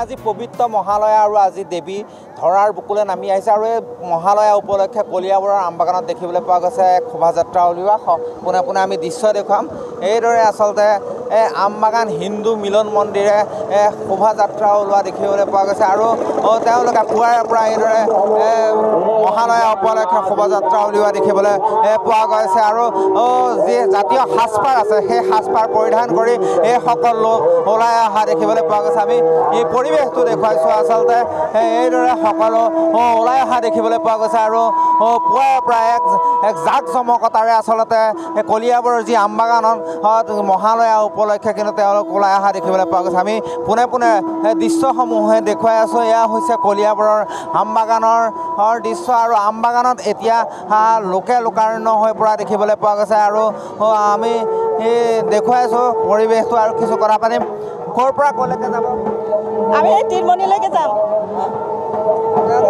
আজি পবিত্ৰ মহালয়া আৰু আজি দেৱী ধৰাৰ বুকুলে নামি আহিছে আৰু এই মহালয়া উপলক্ষে কলিয়াবৰৰ আমবাগানত দেখিবলৈ পোৱা গৈছে শোভাযাত্ৰা উলিওৱা পোনে পোনে আমি দৃশ্য দেখুৱাম এইদৰে আচলতে আমবাগান হিন্দু মিলন মন্দিৰে শোভাযাত্ৰা ওলোৱা দেখিবলৈ পোৱা গৈছে আৰু তেওঁলোকে পুৱাৰে পৰা এইদৰে মহালয়া উপলক্ষে শোভাযাত্ৰা উলিওৱা দেখিবলৈ পোৱা গৈছে আৰু যি জাতীয় সাজপাৰ আছে সেই সাজপাৰ পৰিধান কৰি এই সকল লোক ওলাই অহা দেখিবলৈ পোৱা গৈছে আমি এই পৰিৱেশটো দেখুৱাইছোঁ আচলতে এইদৰে সকলো ওলাই অহা দেখিবলৈ পোৱা গৈছে আৰু পুৱাৰ পৰা এক জাক জমকতাৰে আচলতে কলিয়াবৰৰ যি আমবাগানত মহালয়া উপলক্ষে কিন্তু তেওঁলোক ওলাই অহা দেখিবলৈ পোৱা গৈছে আমি পোনে পোনে দৃশ্যসমূহে দেখুৱাই আছোঁ এয়া হৈছে কলিয়াবৰৰ আমবাগানৰ দৃশ্য আৰু আমবাগানত এতিয়া লোকে লোকাৰণ্য হৈ পৰা দেখিবলৈ পোৱা গৈছে আৰু আমি দেখুৱাইছোঁ পৰিৱেশটো আৰু কিছু কথা পাতিম ক'ৰ পৰা ক'লৈকে যাব আমি তিনমণিলৈকে যাম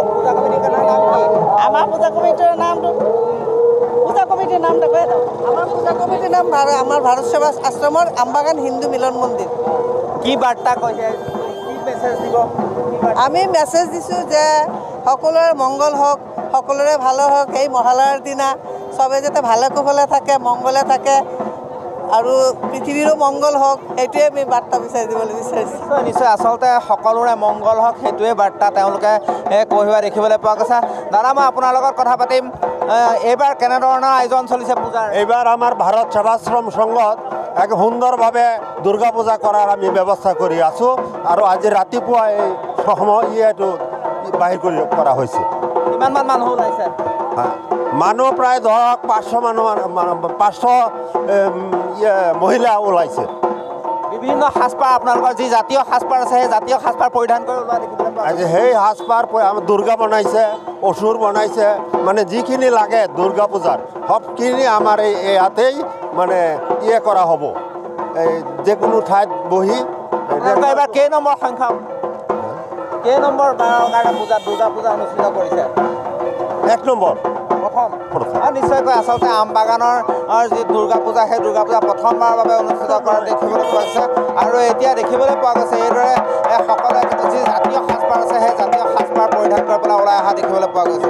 পূজা কমিটিৰ নাম কি আমাৰ পূজা কমিটিৰ নামটো আমাৰ পূজা কমিটিৰ নাম আমাৰ ভাৰত সেৱা আশ্ৰমৰ আমবাগান হিন্দু মিলন মন্দিৰ কি বাৰ্তা কৈছে কি মেছেজ দিব আমি মেছেজ দিছোঁ যে সকলোৰে মংগল হওক সকলোৰে ভালো হওক এই মহালয়াৰ দিনা চবে যাতে ভালে কুশলে থাকে মংগলে থাকে আৰু পৃথিৱীৰো মংগল হওক সেইটোৱে আমি বাৰ্তা বিচাৰি দিবলৈ বিচাৰিছোঁ নিশ্চয় আচলতে সকলোৰে মংগল হওক সেইটোৱে বাৰ্তা তেওঁলোকে কঢ়িওৱা দেখিবলৈ পোৱা গৈছে দাদা মই আপোনাৰ লগত কথা পাতিম এইবাৰ কেনেধৰণৰ আয়োজন চলিছে পূজাৰ এইবাৰ আমাৰ ভাৰত সেৱাশ্ৰম সংঘত এক সুন্দৰভাৱে দুৰ্গা পূজা কৰাৰ আমি ব্যৱস্থা কৰি আছোঁ আৰু আজি ৰাতিপুৱা এই এইটো বাহিৰ কৰা হৈছে কিমানমান মানুহ ওলাইছে মানুহ প্ৰায় ধৰক 500 মানুহ 500 মহিলা ওলাইছে বিভিন্ন সাজপাৰ আপোনালোকৰ যি জাতীয় সাজপাৰ আছে সেই জাতীয় সাজপাৰ পৰিধান কৰি ওলোৱা দেখিবলৈ পোৱা আজি সেই সাজপাৰ আমাৰ দুৰ্গা বনাইছে অসুৰ বনাইছে মানে যিখিনি লাগে দুৰ্গা পূজাৰ সবখিনি আমাৰ এই ইয়াতেই মানে কৰা হ'ব এই যিকোনো ঠাইত বহি এইবাৰ কেই নম্বৰ সংখ্যা কেই নম্বৰ কাৰণে দুৰ্গা পূজা অনুষ্ঠিত কৰিছে 1 নম্বৰ প্ৰথম নিশ্চয়কৈ আচলতে আমবাগানৰ যি দুৰ্গা পূজা সেই দুৰ্গা পূজা প্ৰথমবাৰৰ বাবে অনুষ্ঠিত কৰা দেখিবলৈ পোৱা গৈছে আৰু এতিয়া দেখিবলৈ পোৱা গৈছে এইদৰে সকলোৱে যি জাতীয় সাজপাৰ আছে সেই জাতীয় সাজপাৰ পৰিধান কৰি পেলাই ওলাই অহা দেখিবলৈ পোৱা গৈছে